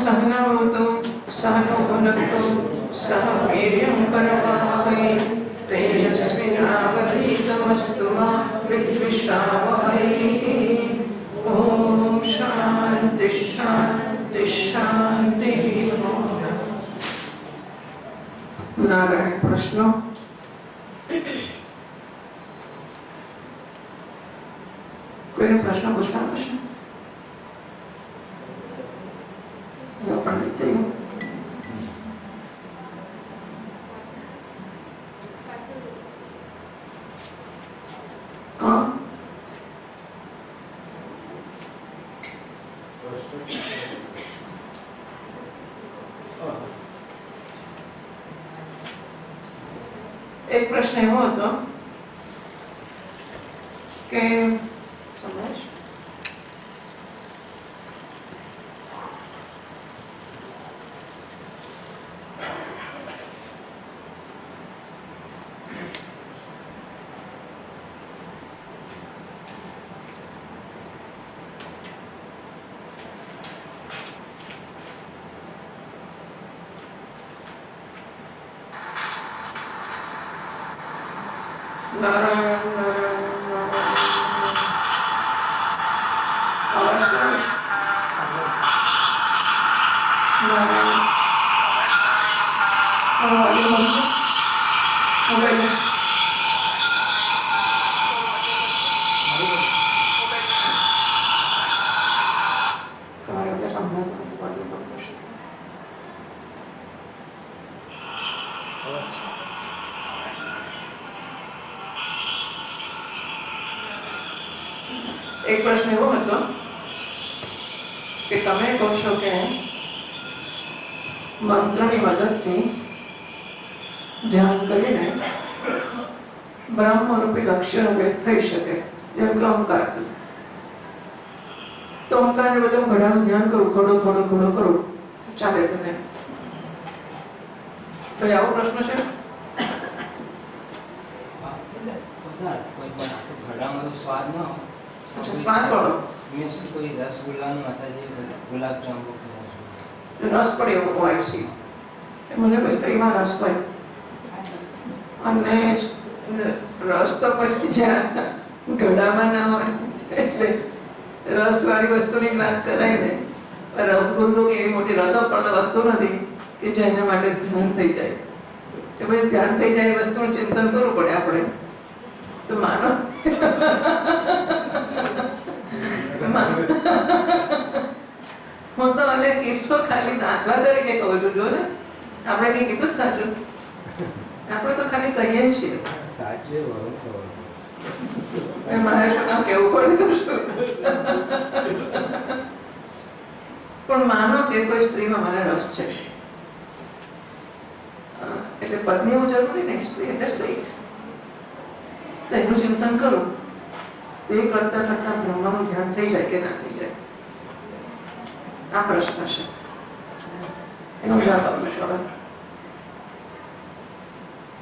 सहनावतु सहनो भुनक्तु सह वीर्यं करवावहै तेजस्विनावधीतमस्तु मा विद्विषावहै। ओम शांति शांति शांति। नारायण प्रश्नों। कोई प्रश्न पूछना? प्रश्न पंडित जी कौन? एक प्रश्न एवो હતો કે સમજ नारायण नारायण एक प्रश्न एवो હતો કે તમે કહો છો કે મંત્રની મદદથી ધ્યાન કરીને બ્રહ્મરૂપી લક્ષ્યનો ભેદ થઈ શકે, જેમ કે ઓમકારથી. તો ઓમકારને બદલે હું ઘડાનું ધ્યાન કરું, ઘડો ઘડો ઘડો કરું, ચાલે કે નહીં? તો આવો પ્રશ્ન છે. સ્વાદ ન अच्छा स्वाद वालों मीन्स कोई रसगुल्ला નું માતાજી ગુલાબ જાંબુ રસ પડે એવો હોય છે. મને કોઈ સ્ત્રીમાં રસ હોય અને રસ તો પછી જ્યાં ઘડામાં ના હોય એટલે રસવાળી વસ્તુની વાત કરાય ને. રસગુલ્લો કે એવી મોટી રસપ્રદ વસ્તુ નથી કે જેના માટે ધ્યાન થઈ જાય. કે ભાઈ ધ્યાન થઈ જાય એ વસ્તુનું ચિંતન કરવું પડે આપણે. તો માનો હું તો એટલે કિસ્સો ખાલી દાખલા તરીકે કહું છું. જો ને આપણે કઈ કીધું સાચું, આપણે તો ખાલી કહીએ જ છીએ. મારે શું કામ કેવું પડે શું? પણ માનો કે કોઈ સ્ત્રીમાં મને રસ છે, એટલે પત્ની એવું જરૂરી નહીં, સ્ત્રી એટલે સ્ત્રી. તો એનું ચિંતન કરું, તે કરતા કરતા બ્રહ્મનું ધ્યાન થઈ જાય કે ના થઈ જાય? આ પ્રશ્ન છે. એનો જવાબ આપું છું. હવે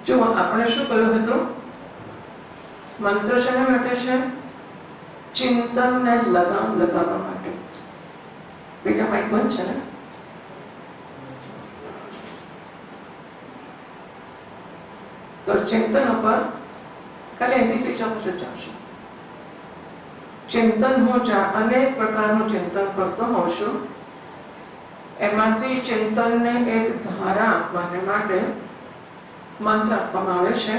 જો આપણે શું કહ્યું હતું, મંત્ર શેના માટે છે? ચિંતનને લગામ લગાવવા માટે. બીજા માઇક બંધ છે ને? તો ચિંતન ઉપર ખાલી અહીંથી સ્વિચ ઓફ જ ચાલશે. ચિંતન હું અનેક પ્રકારનું ચિંતન કરતો હોઉં છું. એમાંથી ચિંતનને એક ધારા આપવાને માટે મંત્ર આપવામાં આવે છે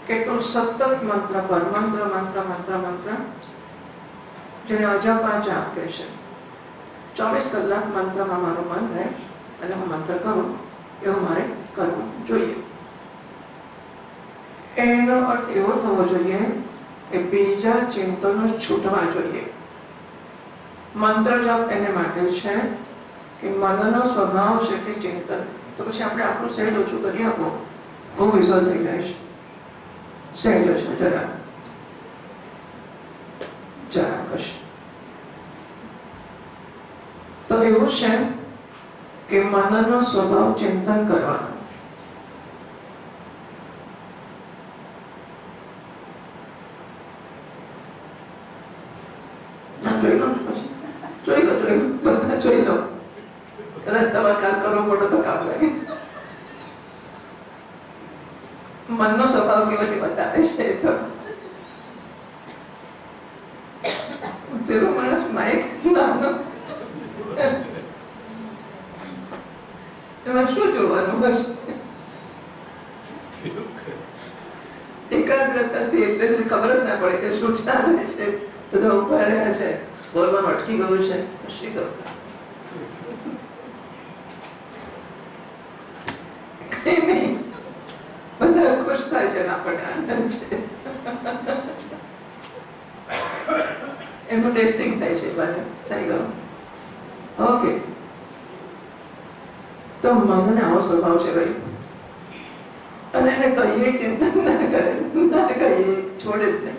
કે તું સતત મંત્ર કર. મંત્ર મંત્ર મંત્ર મંત્ર, જેને અજપા જાપ કહે છે. 24 કલાક મંત્રમાં મારું મન રહે અને હું મંત્ર કરું, એવું મારે કરવું જોઈએ. એનો અર્થ એવો થવો જોઈએ કે બીજા ચિંતનો છૂટવા જોઈએ. મંત્ર જપ એને માટે છે કે મનનો સ્વભાવ છે કે ચિંતન. તો પછી આપણે આપણું સહેજ ઓછું કરી આપો, બહુ વિસર થઈ જાય છે. સહેજ ઓછું જરાક જરાક હશે. તો એવું છે કે મનનો સ્વભાવ ચિંતન કરવાનો. જોઈ લો, બધા જોઈ લો. કદાચ તમારે કામ કરવો પડે તો કામ લાગે. મનનો સ્વભાવ કેવો છે બતાવે છે. તો પેલો માણસ માઇક નાનો એમાં શું જોવાનું બસ એકાગ્રતાથી એટલે ખબર જ ના પડે કે શું ચાલે છે. બધા ઉભા રહ્યા છે, બોલવાનું અટકી ગયું છે, કશી ગયું કઈ નહીં. બધા ખુશ થાય છે, આપણને આનંદ છે. એનું ટેસ્ટિંગ થાય છે. થઈ ગયું. ઓકે. તો મનને આવો સ્વભાવ છે ભાઈ. અને એને કહીએ ચિંતન ના કરે, ના કહીએ છોડે જ નહીં.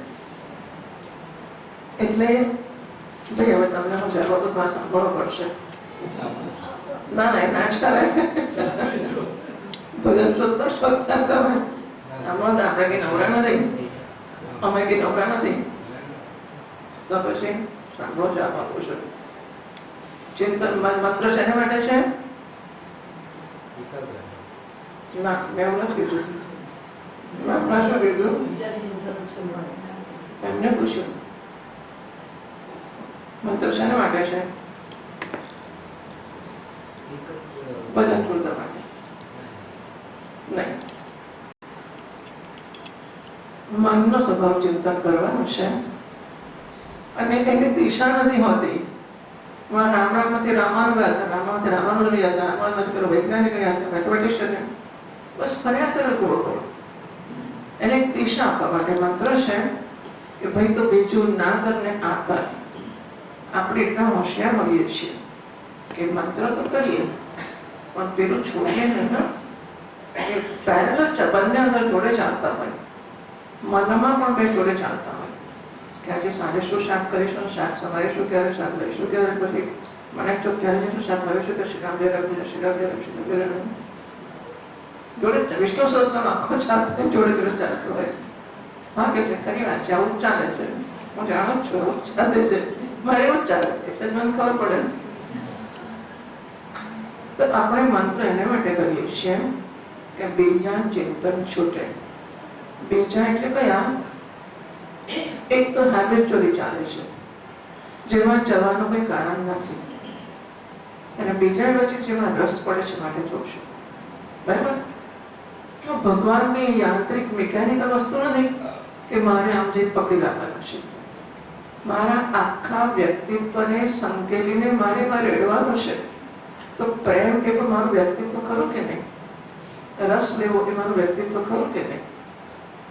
એટલે ભાઈ હવે તમને હું જવાબ તો સાંભળવો પડશે. ના ના ના ચાલે. ભજન શોધતા શોધતા તમે આમાં આપણે કઈ નવરા નથી, અમે કઈ નવરા નથી. તો પછી સાંભળો જવાબ આપું છું. ચિંતન માત્ર શેના માટે છે? ના, મેં એવું નથી કીધું. આપણા શું કીધું? એમને પૂછ્યું મંત્ર શેના માટે છે? ભજન શોધવા માટે નહીં. મનનો સ્વભાવ ચિંતન કરવાનું છે અને એની દિશા નથી હોતી. રામમાંથી રામાનું ગયા હતા, રામામાંથી રામાનું ગયા હતા, રામામાંથી પેલો વૈજ્ઞાનિક ગયા હતા, મેથમેટિશિયન. બસ ફર્યા કરે ગોળ ગોળ. એને એક દિશા આપવા માટે મંત્ર છે કે ભાઈ તો બીજું ના કરને આ કર. આપણે એટલા હોશિયાર હોઈએ છીએ કે મંત્ર તો કરીએ પણ પેલું છોડીએ ને એ પેરેલલ છે. બંને અંદર જોડે ચાલતા હોય, મનમાં પણ બે જોડે ચાલતા હોય કે આજે સાંજે શું શાક કરીશું, શાક સવારે શું ક્યારે શાક લઈશું, ક્યારે પછી મને તો ક્યારે જઈશું શાક લાવીશું તો શ્રીરામ જય રામ શ્રીરામ જય રામ શ્રીરામ જય રામ જોડે. વિષ્ણુ સહસ્રનામ આખો ચાલતો જોડે જોડે ચાલતો હોય. હા કે છે ખરી વાત છે, આવું જ ચાલે છે. હું જાણું જ છું આવું જ ચાલે છે, મારે એવું જ ચાલે છે એટલે મને ખબર પડે. તો આપણે મંત્ર એને માટે કરીએ છીએ કે બીજા ચિંતન છૂટે. બીજા એટલે કયા? એક તો હેબિચ્યુઅલી ચાલે છે, જેમાં જવાનું કોઈ કારણ નથી, અને બીજા વચ્ચે જેમાં રસ પડે છે માટે જોશું. બરાબર? તો ભગવાન કઈ યાંત્રિક મિકેનિકલ વસ્તુ નથી કે મારે આમ જે પકડી રાખવાનું છે. મારા આખા વ્યક્તિત્વને સંકેલીને મારે રેડવાનું છે. તો પ્રેમ એ પણ મારું વ્યક્તિત્વ ખરું કે નહીં? રસ લેવો એ મારું વ્યક્તિત્વ ખરું કે નહીં?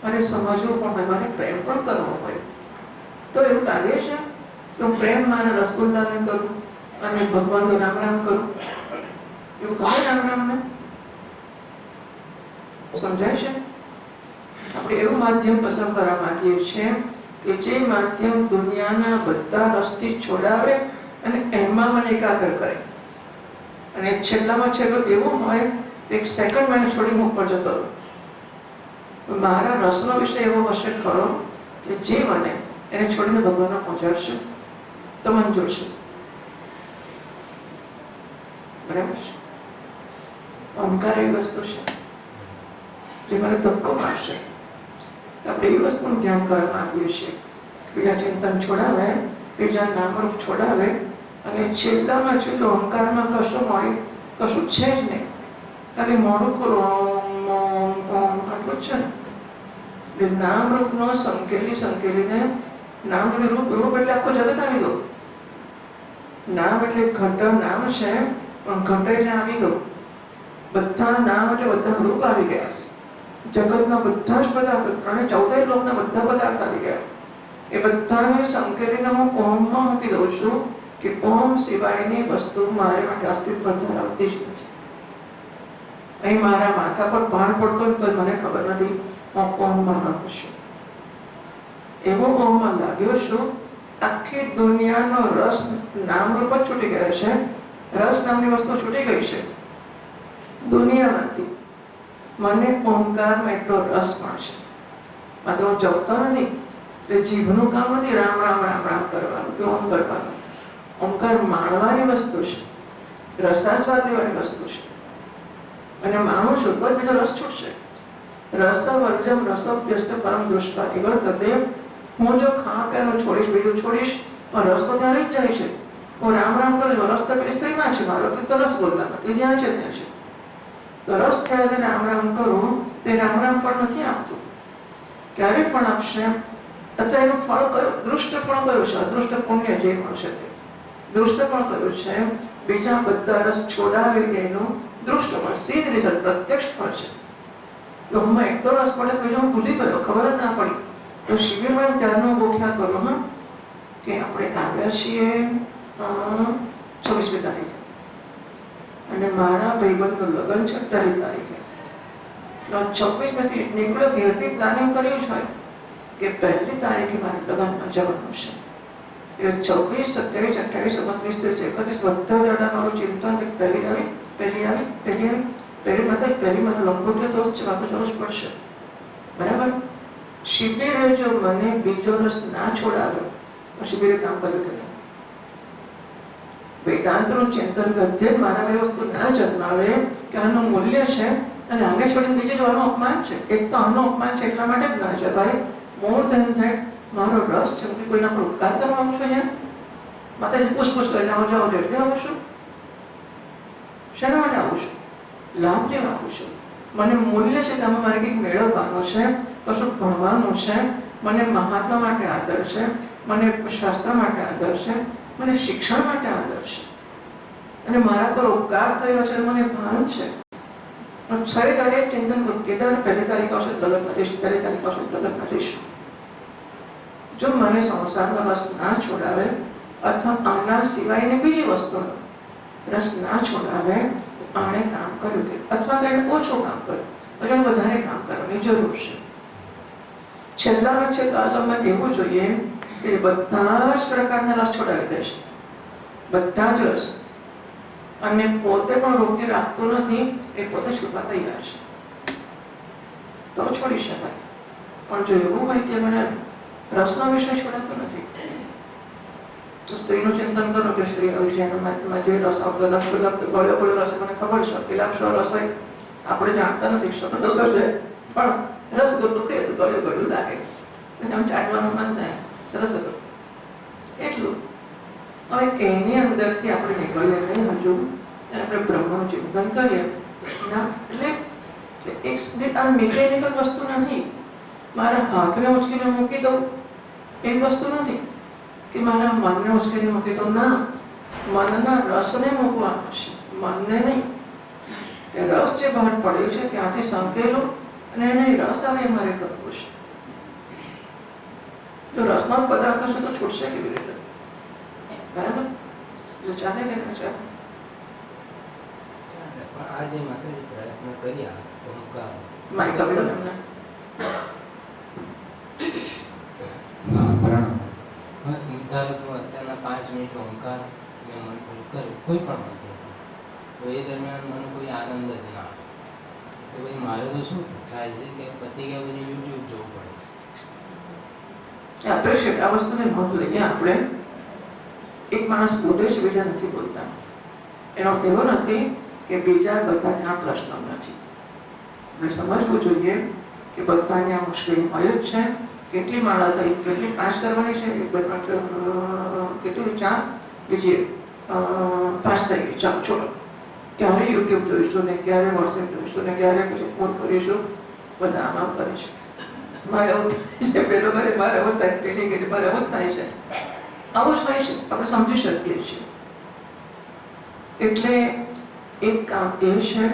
મારે સમજવું પણ હોય, મારે પ્રેમ પણ કરવો હોય. તો એવું લાગે છે કે હું પ્રેમ મારા રસગુલ્લાને કરું અને ભગવાનનું રામ રામ કરું. એવું કહે રામ રામને? સમજાય છે? આપણે એવું માધ્યમ પસંદ કરવા માંગીએ છીએ કે જે માધ્યમ દુનિયાના બધા રસથી છોડાવે અને એમાં મને એકાગ્ર કરે. અને છેલ્લામાં છેલ્લું એવું હોય એક સેકન્ડ મને છોડીને ઉપર જતો રહું. મારા રસનો વિષય એવો હશે ખરો કે જે મને એને છોડીને ભગવાનને પહોંચાડશે તો મંજૂર છે. બરાબર છે? ઓમકાર એવી વસ્તુ છે જે મને ધક્કો મારશે. તો આપણે એ વસ્તુનું ધ્યાન કરવા માંગીએ છીએ. બીજા ચિંતન છોડાવે, બીજા નામરૂપ છોડાવે અને છેલ્લામાં છેલ્લું અહંકારમાં કશું હોય કશું છે જ નહીં. ખાલી મોડું ખોલું ઓમ ઓમ ઓમ આટલું જ છે ને. એટલે નામરૂપનો સંકેલીને નામ એટલે રૂપ એટલે આખો જગત આવી ગયું. નામ એટલે ઘટ નામ છે પણ ઘટ એટલે આવી ગયું. બધા નામ એટલે બધા રૂપ આવી ગયા. જગતના બધા જ પદાર્થ, 13 લોકના બધા પદાર્થ આવી ગયા. એ બધાને સંકેલીને હું ઓમમાં મૂકી દઉં છું કે ઓમ સિવાયની વસ્તુ મારે માટે અસ્તિત્વ ધરાવતી જ નથી. અહીં મારા માથા પર ભાર પડતો હોય તો મને ખબર નથી હું ઓમમાં નથી છું. એવો ઓમમાં લાગ્યો છું. આખી દુનિયાનો રસ નામરૂપ જ છૂટી ગયો છે. રસ નામની વસ્તુ છૂટી ગઈ છે દુનિયામાંથી. મને ઓમકારમાં એટલો રસ પણ છે. માત્ર હું જપતો નથી, એટલે જીભનું કામ નથી રામ રામ રામ રામ કરવાનું કે ઓમ કરવાનું. ઓમકાર માણવાની વસ્તુ છે. રસાસ્વાદ લેવાની વસ્તુ છે અને માનું છું તો જ બીજો રસ છૂટશે. રસવર્જમ રસોપ્યસ્ય પરમ દૃષ્ટા નિવર્તતે. હું જો ખાવા પીવાનું છોડીશ, બીજું છોડીશ, પણ રસ તો ત્યાં રહી જ જાય છે. હું રામ રામ કરું, રસ તો પેલી સ્ત્રીમાં છે, મારો તો રસ બોલવાનો કે જ્યાં છે ત્યાં છે. તો રસ ત્યારે રામ રામ કરું તે રામ રામ ફળ નથી આપતું. ક્યારે ફળ આપશે? અથવા એનું ફળ કયું? દૃષ્ટ ફળ કયું છે? અદૃષ્ટ પુણ્ય જે મળશે તે. દૃષ્ટ ફળ કયું છે? બીજા બધા રસ છોડાવે એનું દૃષ્ટ ફળ, સીધ રિઝલ્ટ, પ્રત્યક્ષ ફળ છે. તો હું એટલો રસ પડે પછી હું ભૂલી ગયો, ખબર જ ના પડી. તો શિબિરમાં ત્યારનો ગોખ્યા કરો કે આપણે આવ્યા છીએ 26મી તારીખે અને મારા ભાઈબંધનું લગ્ન છે 18મી તારીખે. 26મીથી નીકળ્યો, ઘેરથી પ્લાનિંગ કર્યું છે કે 1લી તારીખે મારે લગ્નમાં જવાનું છે. એટલે 26, 27, 28, 29, 30, 31 બધા દાડા મારું ચિંતન કે પહેલી મારે લંગોટ્યો તો જ વાતો જવું જ પડશે. બરાબર? શિબિરે જો મને બીજો રસ ના છોડાવ્યો તો શિબિરે કામ કર્યું કે નહીં? વેદાંતનું ચિંતન ગદ્ય મારા એ વસ્તુ ના જન્માવે કે આનું મૂલ્ય છે અને આને છોડીને બીજે જવાનું અપમાન છે. એક તો આનું અપમાન છે એટલા માટે જ ના છે ભાઈ. મોર ધેન ધેટ મારો રસ છે કે કોઈના પર ઉપકાર કરવા આવું છું, અહીંયા માતાજી પૂછપૂછ કરીને આવું જાઉં છું એટલે આવું છું. શેના માટે આવું છું? લાભ લેવા આવું છું. મને મૂલ્ય છે કે આમાં મારે કંઈક મેળવવાનું છે, કશું ભણવાનું છે, મને મહાત્મા માટે આદર છે, મને શાસ્ત્ર માટે આદર છે, મને શિક્ષણ માટે આદર છે અને મારા પર ઉપકાર થયો છે મને ભાન છે. 6 તારીખે ચિંતન કેદાર 1લી તારીખ આવશે લગ્નમાં જઈશ, 2લી તારીખ આવશે લગ્નમાં જઈશ. જો મને સંસારના રસ ના છોડાવે અથવા આના સિવાયની બીજી વસ્તુનો રસ ના છોડાવે તો આણે કામ કર્યું કે અથવા તો એને ઓછું કામ કર્યું, પછી વધારે કામ કરવાની જરૂર છે. છેલ્લામાં છેલ્લા આલમમાં એવું જોઈએ કે બધા જ પ્રકારના રસ છોડાવી દેશે, બધા જ રસ, અને પોતે પણ રોકી રાખતું નથી, એ પોતે છૂટવા તૈયાર છે તો છોડી શકાય. પણ જો એવું હોય કે મને રસનો વિષય છોડાતો નથી તો સ્ત્રીનું ચિંતન કરો કે સ્ત્રી જેમાં જે રસ આવતો રસ ગળ્યો ગળ્યો રસ મને ખબર છે, પેલા શો રસ હોય આપણે જાણતા નથી, શબ્દ રસ છે પણ રસગુલ્લું કે ગળ્યું ગળ્યું લાગે, આમ ચાટવાનું મન થાય, સરસ હતું એટલું. હવે એની અંદરથી આપણે નીકળીએ નહીં હજુ અને આપણે બ્રહ્મનું ચિંતન કરીએ ના, એટલે એક આ મિકેનિકલ વસ્તુ નથી. મારા હાથને ઉચકીને મૂકી દઉં એ વસ્તુ નથી કે મારા મનને ઉચકીને મૂકી દઉં, ના, મનના રસને મૂકવાનો છે, મનને નહીં. એ રસ જે બહાર પડ્યો છે ત્યાંથી સંકેલું અને એને રસ આવે એ મારે કરવું છે. જો રસનો પદાર્થ હશે તો છૂટશે કેવી રીતે? બરાબર? એટલે ચાલે કે ના ચાલે? પણ આજે માતાજી પ્રયત્ન કર્યા ઓમકાર માઇક આપી દો તમને. ધારો કે અત્યારના 5 મિનિટ ઓમકાર મેં મંત્ર કર્યું, કોઈ પણ મંત્ર, તો એ દરમિયાન મને કોઈ આનંદ જ ના આવે. તો પછી મારે તો શું થાય છે કે પતી ગયા પછી યુટ્યુબ જોવું પડે છે. એપ્રિશિએટ આ વસ્તુને નોંધ લઈએ આપણે. એક માણસ બોલે છે, બીજા નથી બોલતા, એનો અર્થ એવો નથી કે બીજા બધાને આ પ્રશ્ન નથી. આપણે સમજવું જોઈએ કે બધાને આ મુશ્કેલી હોય જ છે. કેટલી માળા થઈ, કેટલી 5 કરવાની છે, કેટલી 4, બીજી 5 થઈ ગઈ, ચાલો છોડો. ક્યારે યુટ્યુબ જોઈશું ને ક્યારે વોટ્સએપ જોઈશું ને ક્યારે પછી ફોન કરીશું, બધા આમ કરીશું. મારે એવું થાય છે, પેલો કરે મારે એવું થાય, પેલી કરી મારે એવું થાય છે, આવું જ હોય છે, આપણે સમજી શકીએ છીએ. એટલે એક કામ એ છે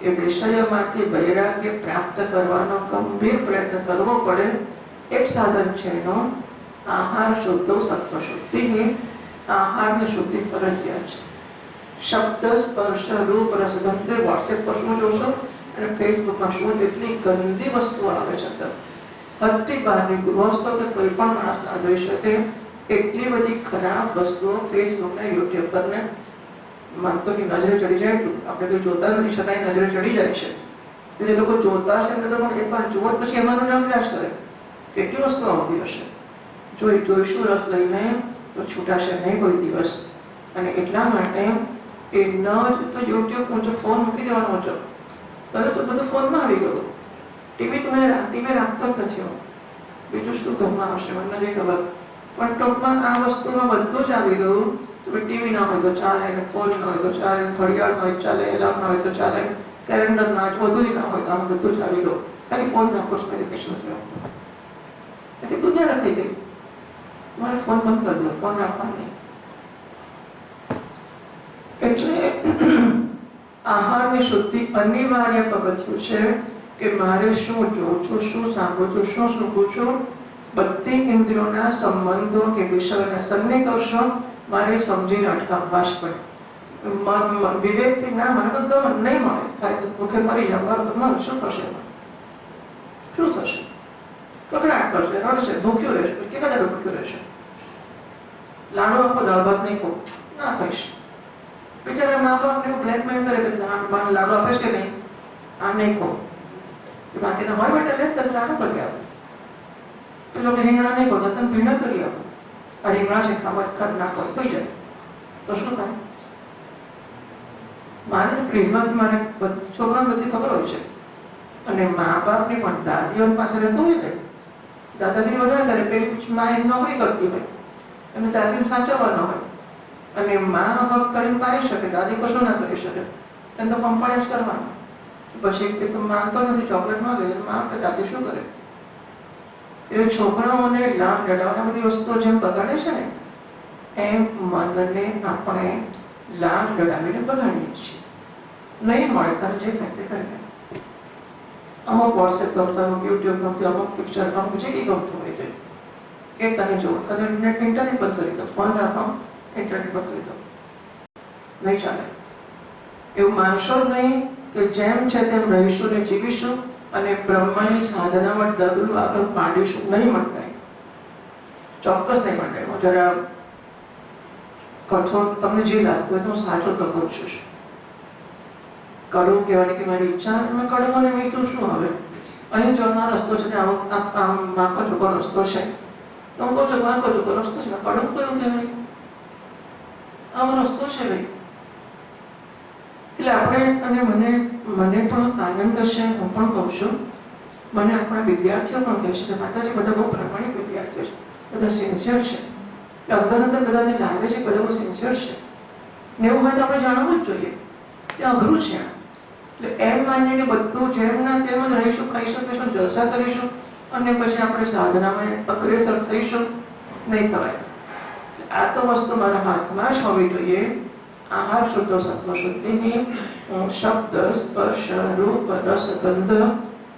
કે વિષયોમાંથી વૈરાગ્ય પ્રાપ્ત કરવાનો ગંભીર પ્રયત્ન કરવો પડે. એક સાધન છે એનો આહાર શુદ્ધો સત્વ શુદ્ધિ. આહારની શુદ્ધિ ફરજિયાત છે. શબ્દ સ્પર્શ રૂપ રસગંધ વોટ્સએપ પર શું જોશો અને ફેસબુકમાં શું એટલી ગંદી વસ્તુ આવે છે, હદથી બહારની વસ્તુ કે કોઈ પણ માણસ ના જોઈ શકે એટલી બધી ખરાબ વસ્તુઓ ફેસબુક ને યુટ્યુબ પર ને માનતો કે નજરે ચડી જાય. આપણે કોઈ જોતા નથી છતાંય નજરે ચડી જાય છે. જે લોકો જોતા હશે એમને તો પણ એકવાર જુઓ પછી એમાંનું નામ વ્યાસ કરે કેટલી વસ્તુ આવતી હશે. જોઈશું રસ લઈને તો છૂટાશે નહીં કોઈ દિવસ. અને એટલા માટે એ ન જ તો યુટ્યુબ ઊંચો ફોન મૂકી દેવાનો ઊંચો, તો બધું ફોનમાં આવી ગયું. ટીવી રાખતો જ નથી હું. બીજું શું ઘરમાં આવશે મને નથી ખબર, પણ ટૂંકમાં આ વસ્તુમાં બધું જ આવી ગયું. તો ટીવી ના હોય તો ચાલે, ફોન ના હોય તો ચાલે, ઘડિયાળ હોય ચાલે, એલાર્મ ના હોય તો ચાલે, કેલેન્ડર ના હોય, બધું ના હોય તો આમાં બધું જ આવી ગયું. ખાલી ફોન રાખો છો મેડિટેશન નથી આવતું. એટલે દુનિયા રખાઈ ગઈ. તમારે ફોન બંધ કરી દો, ફોન રાખવાનો નહીં. એટલે આહારની શુદ્ધિ અનિવાર્ય પગથિયું છે કે મારે શું જોઉં છું, શું સાંભળું છું, શું સૂંઘું છું, બધી ઇન્દ્રિયોના સંબંધો કે વિષયોના સન્નિકર્ષો મારે સમજીને અટકાવવા જ પડે. વિવેકથી ના મને તો નહીં મળે, થાય તો ભૂખે મરી જાવ, તમારું શું થશે? શું થશે? કકડાટ કરશે, રડશે, ભૂખ્યું રહેશે. કેટલા દાડો ભૂખ્યું રહેશે? લાડુ આખો દાળ ભાત નહીં ખાવ, ના કહીશ. બિચારા મા બાપને એવું બ્લેકમેલ કરે કે લાડુ આપે કે નહીં, આ નહીં ખાવ. બાકીના હોય બેટા લે તને લાડુ કરી આપો, પેલો કે રીંગણા નહીં ખાવ તને ભીંડા કરી આપો. આ રીંગણા છે ખાવા ખર ના ખાવ થઈ જાય તો શું થાય? મારે ફ્રીજમાંથી મારે છોકરાને બધી ખબર હોય છે. અને મા બાપની પણ દાદીઓ પાસે રહેતું હોય ને, દાદાગીરી વધારે કરે. પેલી મા એક નોકરી કરતી હોય અને દાદીને સાચવવાનો હોય, અને મા હક કરીને મારી શકે, દાદી કશું ના કરી શકે. એને તો પંપાળે જ કરવાનું. પછી કે તું માનતો નથી, ચોકલેટ માંગે, મા આપે, દાદી શું કરે? એ છોકરાઓને લાભ લડાવવાની બધી વસ્તુઓ જેમ બગાડે છે ને, એમ મનને આપણે લાભ લડાવીને બગાડીએ છીએ. નહીં મળે તારે જે થાય તે કરીને. અમુક વોટ્સએપ ગમતા, અમુક યુટ્યુબ ગમતી, અમુક પિક્ચર અમુક જે કંઈ ગમતું હોય છે એ તને જોવો. કદાચ ઇન્ટરનેટ બંધ કરી દો, ફોન રાખો, ઇન્ટરનેટ બંધ કરી દો, નહીં ચાલે. એવું માનશો જ નહીં કે જેમ છે તેમ રહીશું ને જીવીશું અને બ્રહ્મની સાધનામાં ડગલું આગળ માંડીશું. નહીં મંડાય, ચોક્કસ નહીં મંડાય. હું જરા કઠોર તમને જે લાગતું હોય તો હું સાચો તો કહું છું. કડવું કહેવાની કે મારી ઈચ્છા, મેં કડવું અને મીઠું શું હવે? અહીં જવાનો રસ્તો છે, આમ માકો ચોખ્ખો રસ્તો છે, તો હું કહું છું માકો ચોખ્ખો રસ્તો છે. કડવું કયું કહેવાય? આવો રસ્તો છે ભાઈ. એટલે આપણે, અને મને પણ આનંદ છે, હું પણ કહું છું, મને આપણા વિદ્યાર્થીઓ પણ કહે છે કે માતાજી બધા બહુ પ્રામાણિક વિદ્યાર્થીઓ છે, બધા સિન્સિયર છે. અંદર બધાને લાગે છે બધા બહુ સિન્સિયર છે ને એવું હોય તો આપણે જાણવું જ જોઈએ કે અઘરું છે. એટલે એમ માનીએ કે બધું જેમ ના તેમ જ રહીશું, ખાઈશું, પીશું, જલસા કરીશું અને પછી આપણે સાધનામાં અગ્રેસર થઈશું, નહીં થવાય. આ તો વસ્તુ મારા હાથમાં જ હોવી જોઈએ. આહાર શુદ્ધ સત્વ શુદ્ધિની શબ્દ, સ્પર્શ, રૂપ, રસ, ગંધ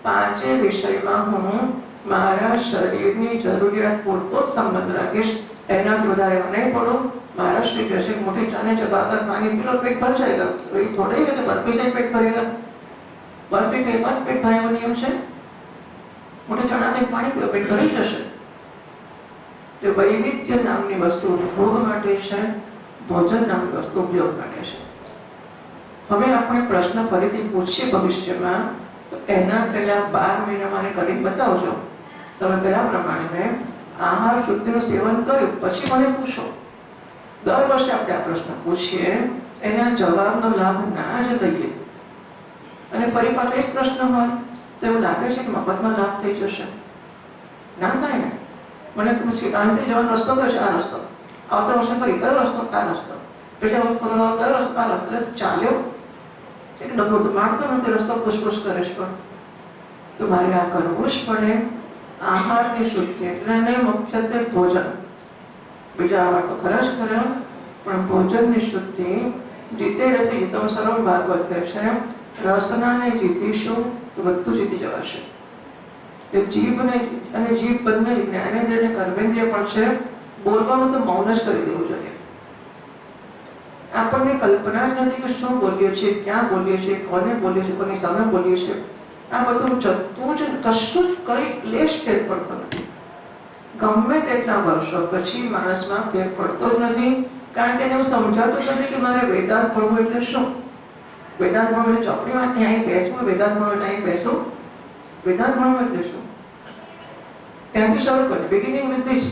પાંચે વિષયમાં હું મારા શરીરની જરૂરિયાત પૂરતો જ સંબંધ રાખીશ. એનાથી વધારે નહીં પડું. મારા શ્રી કહેશે મોટી ચાને ચબાકર પાણી પીલો, પેટ ભર જાયગા. એ થોડી કે બરફી से पेट भरेगा? बर्फी कहीं तो पेट भरेगा नियम છે? મોટી ચણા કઈ પાણી પીઓ, પેટ ભરાઈ જશે. જે વૈવિધ્ય નામની વસ્તુ ભોગ માટે છે, ભોજન નામની વસ્તુ ઉપયોગ માટે છે. હવે આપણે પ્રશ્ન ફરીથી પૂછીએ ભવિષ્યમાં, તો એના પહેલા 12 મહિના મને કરી બતાવજો તમે કયા પ્રમાણે આહાર શુદ્ધિનું સેવન કર્યું, પછી મને પૂછો. દર વર્ષે આપણે આ પ્રશ્ન પૂછીએ, એના જવાબનો લાભ ના જ લઈએ અને ફરી પાછો એક પ્રશ્ન હોય તો એવું લાગે છે કે મફતમાં લાભ થઈ જશે. ના થાય ને. મને પૂછી આનાથી જવાનો રસ્તો કયો છે? આ રસ્તો. આવતા વર્ષે ફરી કયો રસ્તો? આ રસ્તો. પછી કયો રસ્તો? આ રસ્તો. ચાલ્યો એક ડગલું તો મારતો નથી, રસ્તો પૂછપૂછ કરે છે. પણ તો મારે આ કરવું જ પડે. આહારની શુદ્ધિ એટલે મુખ્યત્વે ભોજન, બીજા આહાર તો ખરા જ ખરા, પણ ભોજનની શુદ્ધિ જીતે રહેશે. ગીતમ સર્વ ભાગવત કહે છે, રસનાને જીતીશું તો બધું જીતી જવાશે. જીભને અને જીભ બંને જ્ઞાનેન્દ્રિય અને કર્મેન્દ્રિય પણ છે. બોલવાનું તો મૌન જ કરી દેવું જોઈએ. આપણને કલ્પના જ નથી કે શું બોલીએ છીએ, ક્યાં બોલીએ છીએ, કોને બોલીએ છીએ, કોની સામે બોલીએ છીએ. આ બધું જતું જ કશું જ કઈ ક્લેશ ફેર પડતો નથી. ગમે તેટલા વર્ષો પછી માણસમાં ફેર પડતો જ નથી, કારણ કે એને એવું સમજાતું જ નથી કે મારે વેદાંત ભણવું એટલે શું. વેદાંત ભણવું એટલે ચોપડીમાં ત્યાં બેસવું, વેદાંત ભણવું એટલે અહીં બેસવું. વેદાંત ભણવું એટલે શું? ત્યાંથી શરૂ કરીએ, બિગિનિંગ વિથ ધીસ.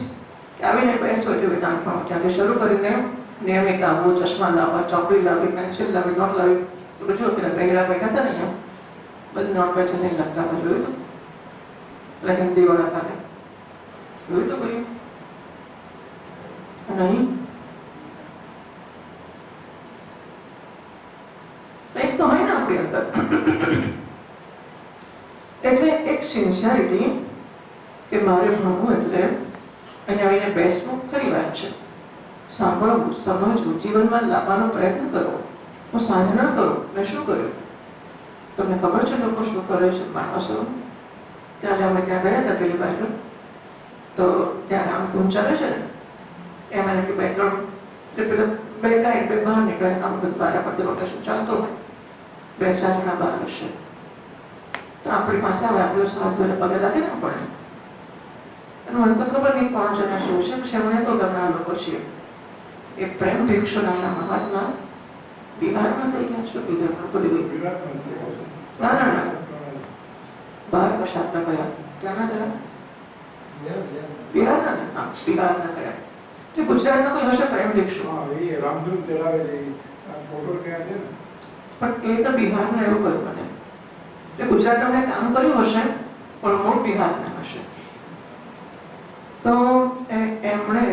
આવીને બેસવું એટલે વેદાંત ભણવું. ત્યાંથી શરૂ કરીને નિયમિત આવવું, ચશ્મા લાવવા, ચોપડી લાવવી, પેન્સિલ લાવવી, નોટ લાવવી. તો જો પેલા પહેલા બેઠા હતા ને અહીંયા બધું નોટ પેન્સિલ નહીં લખતા હતા, જોયું હતું? એટલે હિન્દી વાળા કાલે જોયું તો ભાઈ નહીં એક તો હોય ને આપણી અંદર એટલે એક સિન્સિયરિટી કે મારે ભણવું એટલે અહીંયા આવીને બેસવું ખરી વાત છે, સાંભળવું, સમજવું, જીવનમાં લાવવાનો પ્રયત્ન કરવો. હું સાધના કરું. મેં શું કર્યું તમને ખબર છે? લોકો શું કરે છે માણસો? ત્યારે અમે ત્યાં ગયા હતા પેલી બાજુ, તો ત્યાં રામધૂન ચાલે છે ને, એમાં કે 2-3 એટલે બે કાંઈ બે બહાર નીકળે, આમ બધું બારા પરથી રોટેશન ચાલતો હોય, 2-4 જણા બહાર હશે. તો આપણી પાસે આવે, આપણું સાધુ એટલે પગે લાગે ને આપણને. અને મને તો ખબર નહીં 5 જણા શું છે, પછી અમને તો ઘણા લોકો છીએ. એ પ્રેમ ભિક્ષુ નામના મહાત્મા બિહારમાં થઈ ગયા. શું બિહારમાં તો ના ના ના બહાર કશાકના ગયા. ક્યાંના ગયા? બિહારના ને? હા, બિહારના ગયા. તે ગુજરાતના કોઈ હશે પ્રેમ ભિક્ષુ. રામધૂન ચલાવે છે, ફોટો ક્યાં છે ને? પણ એ તો બિહારના એવું કહ્યું મને. એ ગુજરાતમાં કામ કર્યું હશે પણ મૂળ બિહારના હશે. તો એમણે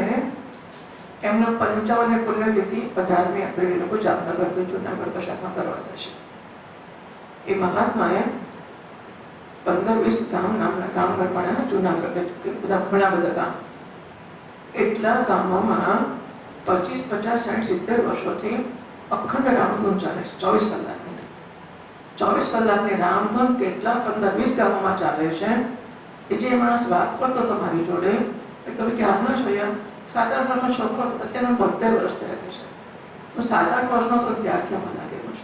એમનો 55 પુણ્યતિથિ 18મી એપ્રિલ લોકો જામનગરથી જૂનાગઢ કશાકમાં કરવાના છે. એ મહાત્માએ 15-20 ગામ નામના ગામ ગણવાના જૂનાગઢ, ઘણા બધા ગામ. એટલા ગામોમાં 25, 50, 60, 70 વર્ષોથી અખંડ રામધૂન ચાલે છે. 24 કલાકની 24 કલાકની રામધૂન કેટલા 15-20 ગામોમાં ચાલે છે. એ જે માણસ વાત કરતો હતો મારી જોડે, એ તમે ક્યારનો જોયા? 7-8 વર્ષનો છોકરો, અત્યારનો 72 વર્ષ થયા છે. હું 7-8 વર્ષનો તો ત્યારથી મને લાગેલો છે.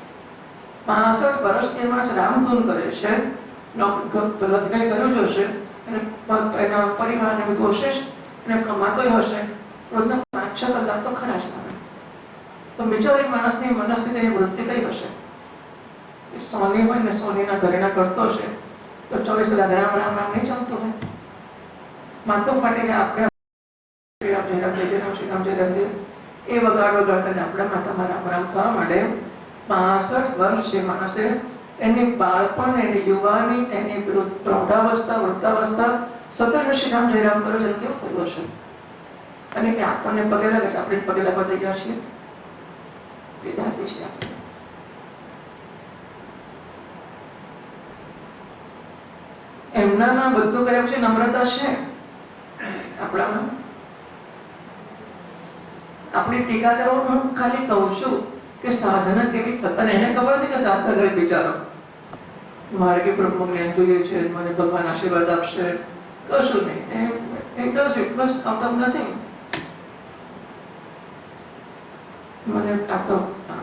65 વર્ષથી માણસ રામધૂન કરે છે. લગ્ન કર્યું જ હશે અને એના પરિવારને બધું હશે જ, અને કમાતોય હશે. રોજના 5-6 કલાક તો ખરા જ મારે. તો બિચારી માણસની મનસ્થિતિની વૃત્તિ કઈ હશે? એ સોની હોય ને, સોનીના ઘરેણા કરતો હશે તો 24 કલાક રામ રામ રામ નહીં ચાલતું હોય. માથું ફાટી જાય. આપણે શ્રી રામ જય રામ જય રામ, શ્રી રામ જય રામ જય, એ વગાડ વગાડતા આપણા માથામાં રામ રામ થવા માંડે. 65 વર્ષ જે માણસે એની બાળપણ, એની યુવાની, એની પ્રૌઢાવસ્થા, વૃદ્ધાવસ્થા સતત શ્રી રામ જય રામ કર્યું, એનું કેવું થયું હશે? અને કે આપણને પગે લાગે છે, આપણે પગે લાગવા થઈ ગયા છીએ. વેદાંતિ છે આપણે. એમનામાં બધું કર્યા પછી નમ્રતા છે આપણામાં. આપણી ટીકા કરો. હું ખાલી કહું છું કે સાધના કેવી થતા, અને એને ખબર હતી કે સાધના કરે બિચારો, મારે કે બ્રહ્મ જ્ઞાન જોઈએ છે, મને ભગવાન આશીર્વાદ આપશે, કશું નહીં. it does it was out of nothing.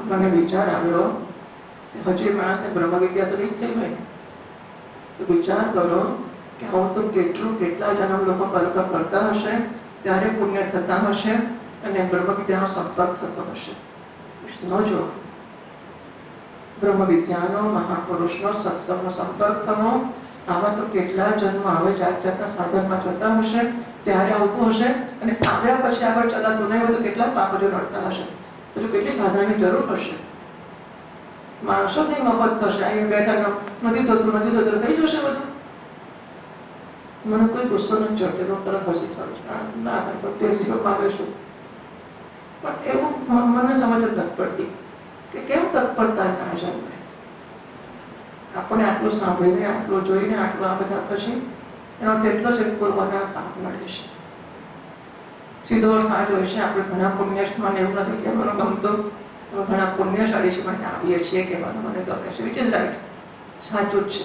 મને વિચાર આવ્યો, હજી માણસને બ્રહ્મ વિદ્યા તો નહીં થઈ હોય, તો વિચાર કરો કે આવું તો કેટલા જન્મ લોકો કરતા હશે, ત્યારે પુણ્ય થતા હશે અને બ્રહ્મ વિદ્યાનો સંપર્ક થતો હશે. નો જોક. બ્રહ્મ વિદ્યાનો, મહાપુરુષનો, સત્સંગનો સંપર્ક થવો, આવા તો કેટલા જન્મ આવે જાતના સાધનમાં જતા હશે, ત્યારે આવતું હશે. અને આવ્યા પછી આગળ ચલાતું નહીં હોય તો કેટલા પાપજો નડતા હશે, તો કેટલી સાધનાની જરૂર હશે. માણસોથી મફત થશે. અહીં બેઠા નથી થતું થઈ જશે બધું. મને કોઈ ગુસ્સો નથી ચડતો, તરત હસી ચાલુ છું, ના થાય તો તેલ જીવમાં આવીશું. પણ એવું મને સમજ જ નથી પડતી કે કેમ તત્પરતા ના જન્મે. આપણે આટલું સાંભળીને, આટલું જોઈને, આટલું આ બધા પછી એનો તેટલો જ પૂર્વના પાપ મળે છે. સીધો અર્થ આ જ હોય છે. આપણે ઘણા પુણ્યમાં એવું નથી કહેવાનું ગમતું, ઘણા પુણ્યશાળી છે માટે આવીએ છીએ કહેવાનું મને ગમે છે, વિચ ઇઝ રાઈટ, સાચું જ છે.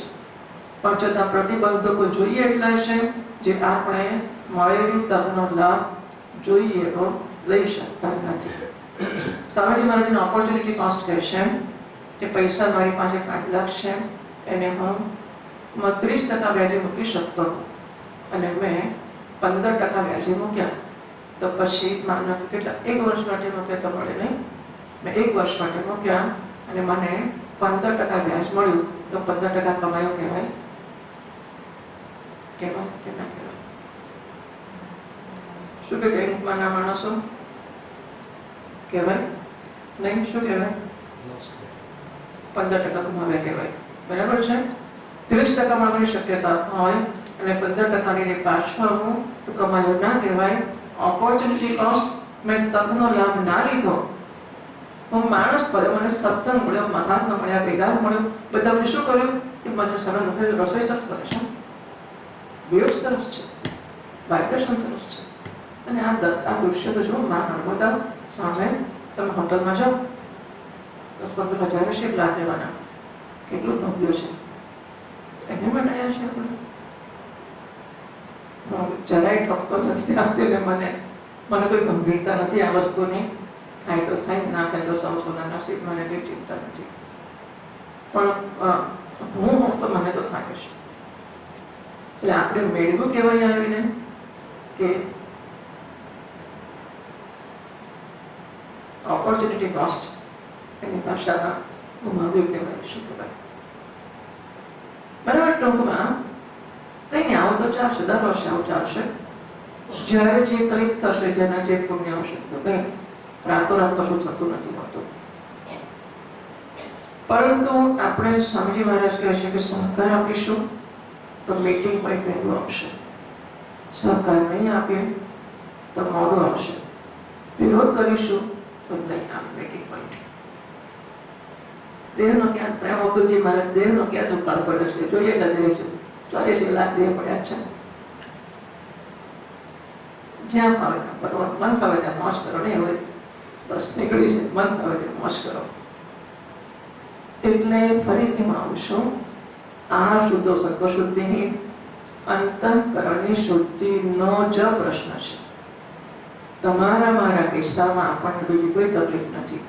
પણ છતાં પ્રતિબંધકો જોઈએ એટલા છે જે આપણે મળેલી તકનો લાભ જોઈએ એવો લઈ શકતા નથી. સ્વામીજી મહારાજની ઓપોર્ચ્યુનિટી કોસ્ટ કહે છે કે પૈસા મારી પાસે 5 લાખ છે, એને હું 30% વ્યાજે મૂકી શકતો અને મેં 15% વ્યાજે મૂક્યા, તો પછી માનો કે કેટલા 1 વર્ષ માટે મૂક્યા તો મળે નહીં. મેં 1 વર્ષ માટે મૂક્યા અને મને 15% વ્યાજ મળ્યું, તો 15% કમાયો કહેવાય? કહેવાય કે ના કહેવાય? શું કે બેંકમાં ના માણસો કહેવાય નહીં? શું કહેવાય? 15% ગુમાવ્યા કહેવાય. બરાબર છે? 30% મળવાની શક્યતા હોય અને 15%ની પાછળનું તો કમાયું ના કહેવાય. ઓપોર્ચ્યુનિટી કોસ્ટ, મેં તકનો લાભ ના લીધો, હું માણસ થયો, મને સત્સંગ મળ્યો, મહાત્મા મળ્યા, ભેગા મળ્યો, બધા મને શું કર્યું કે મને સરળ રસોઈ સરસ કરે છે, વેવ સરસ છે, વાઇબ્રેશન સરસ છે. અને આ દૃશ્ય તો જુઓ, મા નર્મદા સામે તમે હોટલમાં જાઓ, 10-15 હજાર છે લાખ લેવાના, કેટલું ભવ્ય છે. એને બનાવ્યા છે આપણે. જરાય ઠપકો નથી આવતી ને મને કોઈ ગંભીરતા નથી આ વસ્તુની. થાય તો થાય, ના થાય તો સૌ સોના નસીબ, મને કંઈ ચિંતા નથી. પણ હું તો મને તો થાય છે. એટલે આપણે મેળવું કહેવાય આવીને કે ઓપોર્ચ્યુનિટી કોસ્ટ, એની ભાષામાં ગુમાવ્યું કહેવાય. શું કહેવાય? બરાબર. ટૂંકમાં કંઈ નહીં, આવું તો ચાલશે, દર વર્ષે આવું ચાલશે. જ્યારે જે કંઈક થશે, જેના જે પુણ્ય હશે, તો કંઈ રાતોરાત કશું થતું નથી હોતું. પરંતુ આપણે સ્વામીજી મહારાજ કહે છે કે સહકાર આપીશું તો મીટિંગ પોઈન્ટ વહેલું આવશે, સહકાર નહીં આપીએ તો મોડું આવશે, વિરોધ કરીશું તો નહીં આવે મીટિંગ પોઈન્ટ. દેહનો ક્યાં પ્રેમ અબ્દુલજી મહારાજ, દેહનો ક્યાં દુકાળ પડે છે જોઈએ ને, દેહ છે 40 લાખ દેહ પડ્યા છે. જ્યાં ફાવે ત્યાં કરો, મન ફાવે ત્યાં મોજ કરો, નહીં હોય બસ નીકળી છે, મન ફાવે ત્યાં મોજ કરો. એટલે ફરીથી હું આવું છું, આ શુદ્ધો સર્વશુદ્ધિ, અંતઃકરણની શુદ્ધિનો જ પ્રશ્ન છે. તમારા મારા કિસ્સામાં આપણને બીજી કોઈ તકલીફ નથી.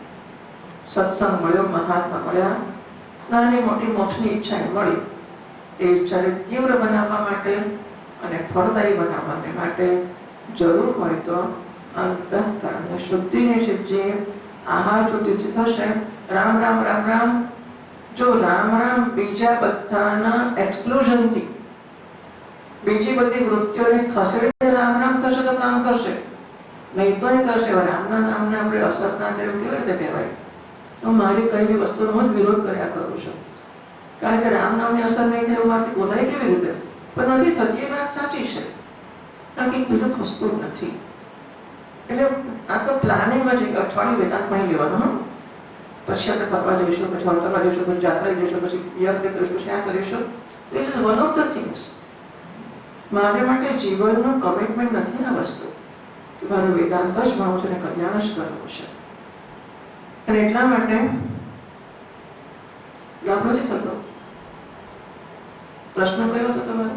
સત્સંગ મળ્યો, મહાત્મા મળ્યા, નાની મોટી મોક્ષની ઈચ્છા મળી. એ ઈચ્છાને તીવ્ર બનાવવા માટે અને ફળદાયી બનાવવા માટે જરૂર હોય તો અંતઃકરણની શુદ્ધિની સિદ્ધિ આહાર શુદ્ધિથી થશે. રામ રામ રામ રામ. જો રામ રામ બીજા બધાના એક્સક્લુઝનથી, બીજી બધી વૃત્તિઓને ખસેડીને રામ રામ થશે તો કામ કરશે, નહીં તો એ કરશે. રામના નામને આપણે અસર ના કર્યું કેવી રીતે કહેવાય? તો મારી કહેલી વસ્તુનો હું જ વિરોધ કર્યા કરું છું, કારણ કે રામ નામની અસર નહીં થાય એવું મારાથી બોલાય કેવી રીતે? પણ નથી થતી, એ વાત સાચી છે, કારણ કે બીજું ખસતું નથી. એટલે આ તો પ્લાનિંગ જ એક અઠવાડિયું વેદાંત ભણી લેવાનું, પછી આપણે ફરવા જઈશું, પછી હોટલમાં જઈશું, પછી જાત્રા જઈશું, પછી યજ્ઞ કરીશું, પછી આ કરીશું. This is one of the things. મારે માટે જીવનનું કમિટમેન્ટ નથી આ વસ્તુ કે મારું વેદાંત જ ભણવું છે અને કલ્યાણ જ કરવું છે. અને એટલા માટે લાભ નથી થતો. પ્રશ્ન કયો હતો તમારો?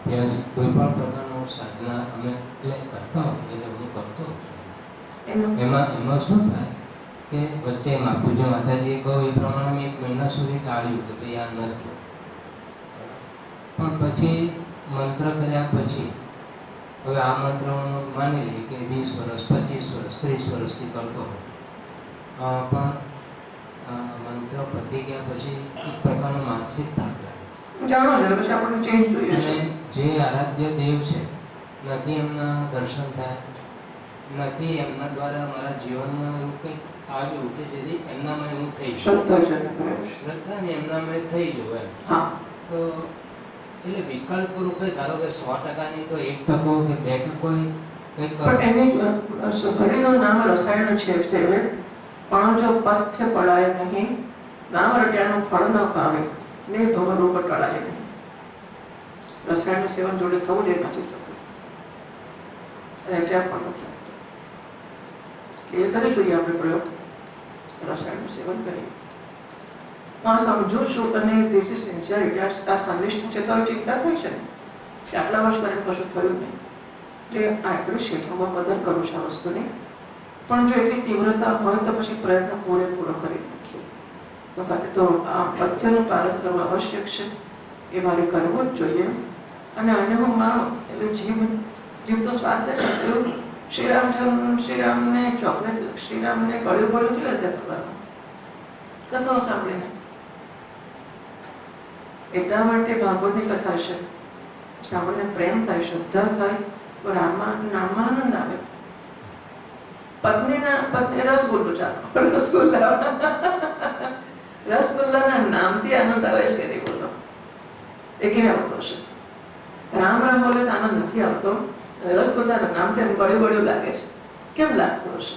અભ્યાસ કોઈ પણ પ્રકારનો સાધના અમે કરતા હોય, એટલે હું કરતો એમાં શું થાય કે વચ્ચે પૂજ્ય માતાજીએ કહ્યું એ પ્રમાણે મેં 1 મહિના સુધી ટાળ્યું કે ભાઈ આ નથી. પણ પછી મંત્ર કર્યા પછી હવે આ મંત્ર હું માની લઈએ કે 20 વર્ષ, 25 વર્ષ, 30 વર્ષથી કરતો હોય, પણ મંત્ર પતી ગયા પછી એક પ્રકારનો માનસિક થાક લાગે છે. જાણો છો, પછી આપણને ચેન્જ જોઈએ છે. જે આરાધ્ય દેવ છે, નથી એમના દર્શન થાય, નથી એમના દ્વારા મારા જીવનમાં એવું કંઈક આવ્યું કે જેથી એમનામાં હું થઈ શ્રદ્ધા ને એમનામાં થઈ જવું એમ. હા, તો એટલે વિકલ્પ રૂપે ધારો કે 100%ની તો 1% કે 2% કંઈક પણ એની હરિનું નામ રસાયણ છે સેવે, પણ જો પથ્ય પડાય નહીં, નામ રટ્યાનું ફળ ન પાવે ને ભવરૂપ ટળાય નહીં. રસાયણનું સેવન જોડે થવું જ નથી થતું, અને ત્યાં પણ નથી આવતું. એ કરી જોઈએ આપણે પ્રયોગ, રસાયણનું સેવન કરીએ. હું સમજુ છું અને ધીસ ઇઝ સિન્સિયરિટી. આ સંનિષ્ઠ છે તો ચિંતા થઈ છે કે આટલા વર્ષ કરીને કશું થયું નહીં, એટલે આટલું ક્ષેત્રમાં બદલ કરું છું આ વસ્તુની. પણ જો એટલી તીવ્રતા હોય તો પછી પ્રયત્ન પૂરેપૂરો કરી નાખીએ. તો આ પથ્યનું પાલન કરવું આવશ્યક છે, એ મારે કરવું જ જોઈએ. અને આને હું માનું એટલે જીવ તો સ્વાદ લે છે. એવું શ્રીરામને ચોકલેટ, શ્રીરામને કળ્યું બોલ્યું કેવી રીતે કરવાનું? કથાઓ સાંભળીને. એટલા માટે ભાગવતની કથા છે સાંભળીને પ્રેમ થાય, શ્રદ્ધા થાય, તો નામમાં આનંદ આવે. પત્ની રસગુલ્લો ચાલો, રસગુલ્લાના નામથી આનંદ આવે છે કે નહીં બોલો? એ કેમ આવતો હશે? રામ રામ બોલે તો આનંદ નથી આવતો, રસગુલ્લાના નામથી આમ ગળ્યું લાગે છે. કેમ લાગતો હશે?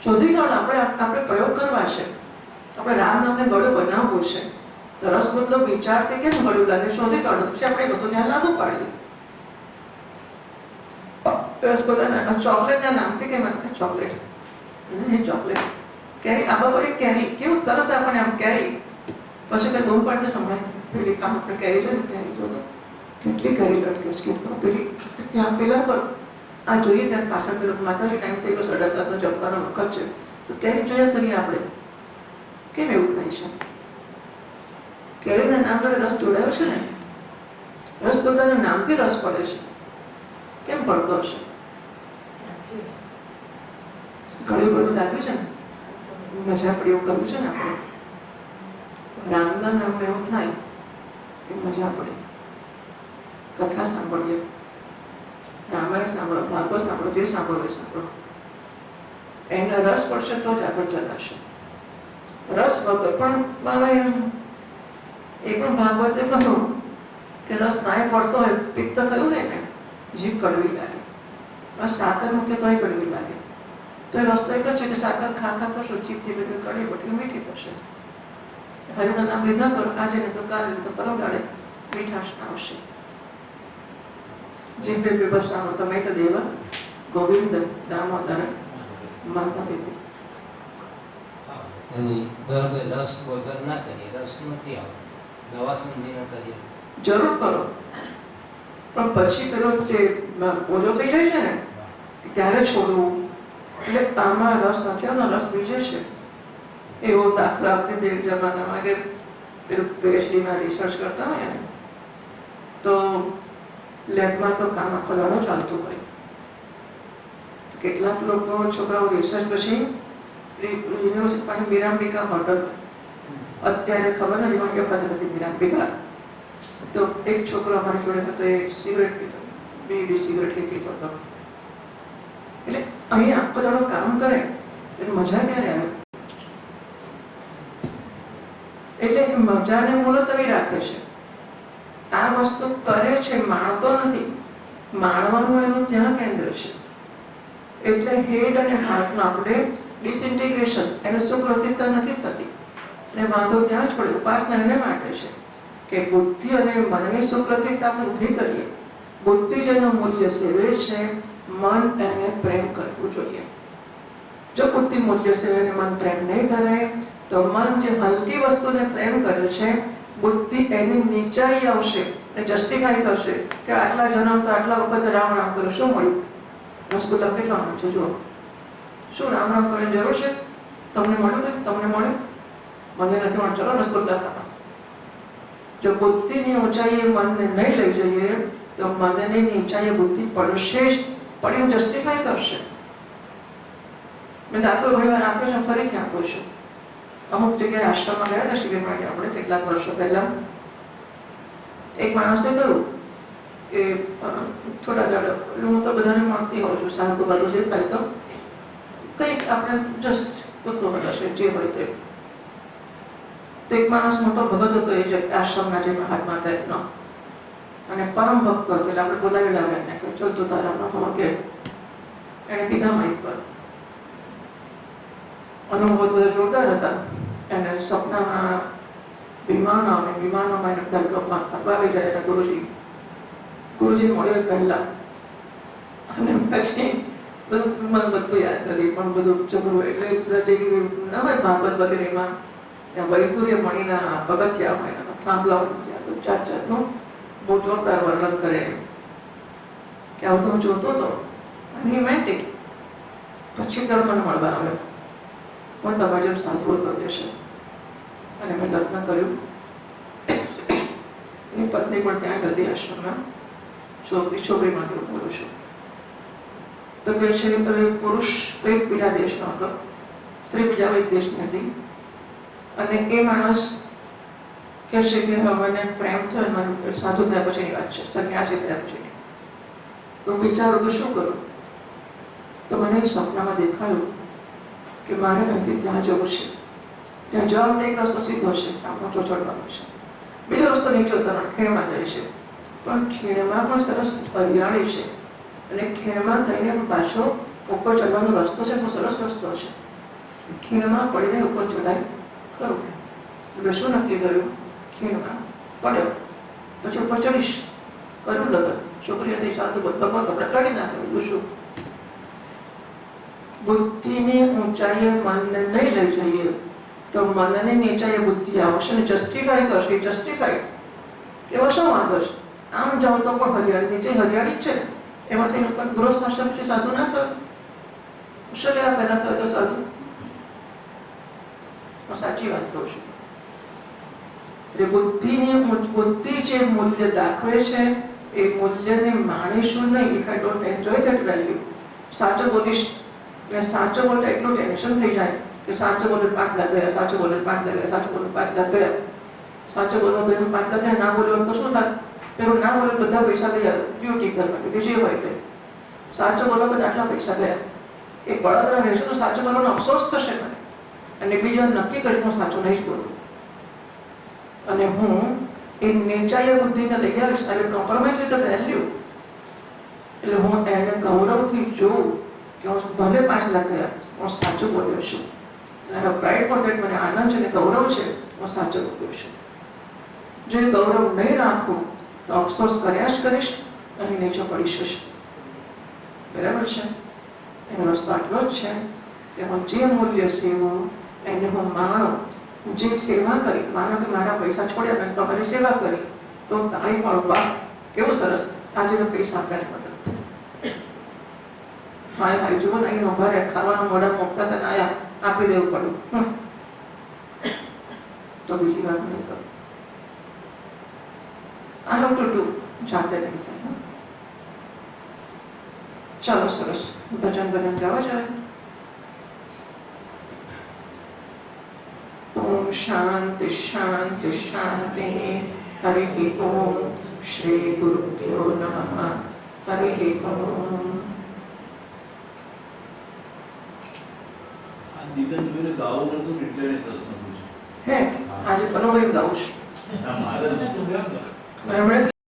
શોધી કાઢો. આપણે પ્રયોગ કરવા છે. આપણે રામ નામને ગળ્યું બનાવવું છે, તો રસગુલ્લો વિચારથી કેમ ગળ્યું લાગે શોધી કાઢો, પછી આપણે બધું ત્યાં લાગુ પાડીએ. રસગુલ્લાના ચોકલેટના નામથી કેમ ચોકલેટ, ચોકલેટ, કેરી, આબા પર કેરી, કેવું તરત આપણે આમ કેરી, પછી કઈ બહુ પાડતે સંભળાય, પેલી આમ આપણે કેરી જોઈએ, કેરી જોતો કેટલી કેરી લટકે છે, પેલી ત્યાં પેલા પર આ જોઈએ ત્યાં પાછળ પેલો માતાજી ટાઈમ થઈ ગયો, 7:30 જમવાનો વખત છે, તો કેરી જોયા કરીએ આપણે. કેમ એવું થાય છે? કેરીના નામ જોડે રસ જોડાયો છે ને, રસગુલ્લાના નામથી રસ પડે છે. કેમ પડતો હશે? ઘણું લાગ્યું છે ને, મજા પડી એવું કરવું છે ને આપણે. રામના નામ એવું થાય કે મજા પડે. કથા સાંભળીએ, રામાયણ સાંભળો, ભાગવત સાંભળો, જે સાંભળો એ સાંભળો. એને રસ પડશે તો જ આગળ ચલાશે. રસ વગર પણ એ પણ ભાગવતે કહ્યું કે રસ નાય પડતો હોય, પિત્ત થયું ને, જીભ કડવી લાગે. બસ સાકર મૂકે તોય કડવી લાગે. તો એ રસ્તો એક જ છે કે સાકર ખા કરશો, જીભથી બધી કડવી બધી મીઠી થશે. હરિનું નામ લીધા કરો, આજે ને તો કાલે ને તો પરમદાડે મીઠાશ આવશે. જીભે પીવસાણો તમે તો દેવ ગોવિંદ દામોદર માધવ. રસ વગર ના કરીએ, રસ નથી આવતો, દવા સમજીને કરીએ જરૂર કરો, પણ પછી પેલો જે બોજો થઈ જાય છે ને, ત્યારે છોડવું. એટલે આમાં રસ નથી આવતો, રસ બીજે છે. એવો દાખલા આપતી તે જમાનામાં કે પેલું PhDમાં રિસર્ચ કરતા હોય ને, તો લેબમાં તો કામ આખો દાડો ચાલતું હોય. કેટલાક લોકો છોકરાઓ રિસર્ચ પછી યુનિવર્સિટી પાસે મીરાંબિકા હોટલ, અત્યારે ખબર નથી પણ કે નથી મીરાંબિકા, તો એક છોકરો અમારી જોડે હતો, એ સિગરેટ પીતો, બીડી સિગરેટ પીતો હતો. એટલે અહીં આખો દાડો કામ કરે એટલે મજા ક્યારે આવે? એટલે મજાને મુલતવી રાખે છે. આ વસ્તુ કરે છે, માણતો નથી. માણવાનું એનું ત્યાં કેન્દ્ર છે. એટલે હેડ અને હાર્ટનું આપણે ડિસઇન્ટિગ્રેશન, એનું સુકૃતિતા નથી થતી. અને વાંધો ત્યાં જ પડે. ઉપાસના એને માટે છે કે બુદ્ધિ અને મનની સુકૃતિતા આપણે ઊભી કરીએ. બુદ્ધિ જેનું મૂલ્ય સેવે છે, મન એને પ્રેમ કરવું જોઈએ. જો બુદ્ધિ મૂલ્ય સેવે અને મન પ્રેમ નહીં કરે, તો મન જે હલકી વસ્તુને પ્રેમ કરે છે, બુદ્ધિ એની નીચાઈ આવશે અને જસ્ટિફાઈ કરશે કે આટલા જન્મ તો આટલા વખત રામ રામ કર્યું, શું મળ્યું? રસગુલ્લા કેટલા છે જુઓ, શું રામ રામ કરવાની જરૂર છે? તમને મળ્યું કે તમને મળ્યું? મને નથી મળ્યું, ચલો રસગુલ્લા ખાવા. જો બુદ્ધિની ઊંચાઈએ મનને નહીં લઈ જઈએ તો મનની નીચાઈએ બુદ્ધિ પડશે જ, પડીને જસ્ટિફાઈ કરશે. મેં દાખલો ઘણી વાર આપ્યો છે, ફરીથી આપું છું. અમુક જગ્યાએ આશ્રમમાં ગયા હતા શિબિર માટે આપણે કેટલાક વર્ષો પહેલા. એક માણસે કહ્યું કે થોડા દાડો હું તો બધાને મળતી હોઉં છું, સાંતુ બાજુ જે થાય તો કંઈક આપણે જસ્ટ કુતૂહલ હશે જે હોય તે. તો એક માણસ મોટો ભગત હતો એ આશ્રમના જે મહાત્મા ટાઈપનો, અને પરમ ભક્ત હતો. એટલે આપણે બોલાવી લાવ્યા એને કે ચલ તું તારા અનુભવ કે. એણે કીધા માઇક પર. અનુભવ બધા જોરદાર હતા. એને સપનામાં વિમાનો અને વિમાનોમાં એને બધા લોકમાં ફરવા જાય એના ગુરુજી મળ્યો પહેલા. અને પછી બધું યાદ નથી પણ બધું જબરું. એટલે બધા જે ના હોય ભાગવત વગેરેમાં ત્યાં વૈતુર્ય મણીના પગથિયા હોય, થાંભલા હોય, જાત જાતનું બહુ જોરદાર વર્ણન કરે કે આવું તો હું જોતો હતો. અને એ મેન્ટ ઇટ. પછી ગળ મને મળવા આવ્યો, હું તમારી જેમ સાધુ હતો દેશે. અને મેં લગ્ન કર્યું. એની પત્ની પણ ત્યાં હતી આશ્રમમાં. છોકરીમાં હું બોલું છું. તો કે છે પુરુષ કંઈક બીજા દેશનો હતો, સ્ત્રી બીજા એક દેશની હતી. અને એ માણસ કહેશે કે હવે મને પ્રેમ થયો, મને સાધુ થયા પછીની વાત છે, સંન્યાસી થયા પછીની. તો વિચારો કે શું કરું? તો મને સ્વપ્નમાં દેખાયું કે મારે અહીંથી ત્યાં જવું છે. ત્યાં જવા માટે એક રસ્તો સીધો છે, આમ ઊંચો ચડવાનો છે. બીજો રસ્તો નીચે ઉતરવાનો, ખીણમાં જાય છે. પણ ખીણમાં પણ સરસ હરિયાળી છે અને ખીણમાં થઈને પાછો ઉપર ચડવાનો રસ્તો છે, બહુ સરસ રસ્તો છે. ખીણમાં પડીને ઉપર ચડાય ખરું. એટલે શું નક્કી કર્યું? ખીણમાં પડ્યો પછી ઉપર ચડીશ, કર્યું લગન. છોકરી હતી સાધુ, ભગવાન કપડા કાઢી નાખે, બીજું શું? બુદ્ધિની ઊંચાઈએ મનને નહીં લઈ જઈએ તો મનની નીચાઈએ બુદ્ધિ આવશે ને જસ્ટિફાઈ કરશે. જસ્ટિફાઈ એવો શું વાંધો છે? આમ જાઓ તો પણ હરિયાળી, નીચે હરિયાળી જ છે ને. એમાંથી ઉપર ગૃહસ્થાશ્રમ છે, સાધુ ના થયો. કુશલ્યા પહેલા થયો તો સાધુ. હું સાચી વાત કહું છું. એટલે બુદ્ધિ જે મૂલ્ય દાખવે છે એ મૂલ્યને માણીશું નહીં. If I don't enjoy that value. સાચો બોલીશ એટલે સાચો બોલતા એટલું ટેન્શન થઈ જાય કે સાચો બોલે 5 લાખ ગયા, સાચો બોલે 5 લાખ ગયા, સાચો બોલે 5 લાખ ગયા. સાચો બોલવા ગયું 5 લાખ ગયા, ના બોલ્યો તો શું થાય? પેલું ના બોલે બધા પૈસા ગયા ડ્યુટી કરવા માટે, જે હોય તે. સાચો બોલવા બધા આટલા પૈસા ગયા. એક બળતરા રહેશે તો સાચો બોલવાનો અફસોસ થશે મને, અને બીજા નક્કી કરી હું સાચું નહીં જ બોલું. અને હું એ નીચાઈ બુદ્ધિને લઈ આવીશ. I will compromise with the value. એટલે હું એને ગૌરવથી જોઉં કે હું ભલે 5 લાખ ગયા, હું સાચું બોલ્યો છું. I have pride for that. મને આનંદ છે અને ગૌરવ છે, હું સાચું બોલ્યો છું. જો એ ગૌરવ નહીં રાખું તો અફસોસ કર્યા જ કરીશ અને નીચે પડી જશે. બરાબર છે? એનો રસ્તો આટલો જ છે કે હું જે મૂલ્ય સેવું એને હું માણું. જે સેવા કરી, માનો કે મારા પૈસા છોડ્યા, મેં તમારી સેવા કરી, તો તાળી પણ વાહ કેવું સરસ, આજે મેં પૈસા આપ્યા મદદ થઈ. હાય હાય જુઓ ને, અહીં ઉભા રહે, ખાવાનું મોઢા મૂકતા હતા, આયા આપી દેવું પડ્યું. તો બીજી વાત નહીં કરું. I have to do. જાતે નહીં થાય. ચાલો સરસ, ભજન ગાવા જાય. ओम शांति शांति शांति. हरि ओम. श्री गुरुभ्यो नमः. हरि ओम. આ દિગંતભાઈને ગાવું નતું એટલે એને પ્રશ્ન પૂછ્યો. હે આજે કનોભાઈ ગાવું છે. મારે નતું કેમ? એમણે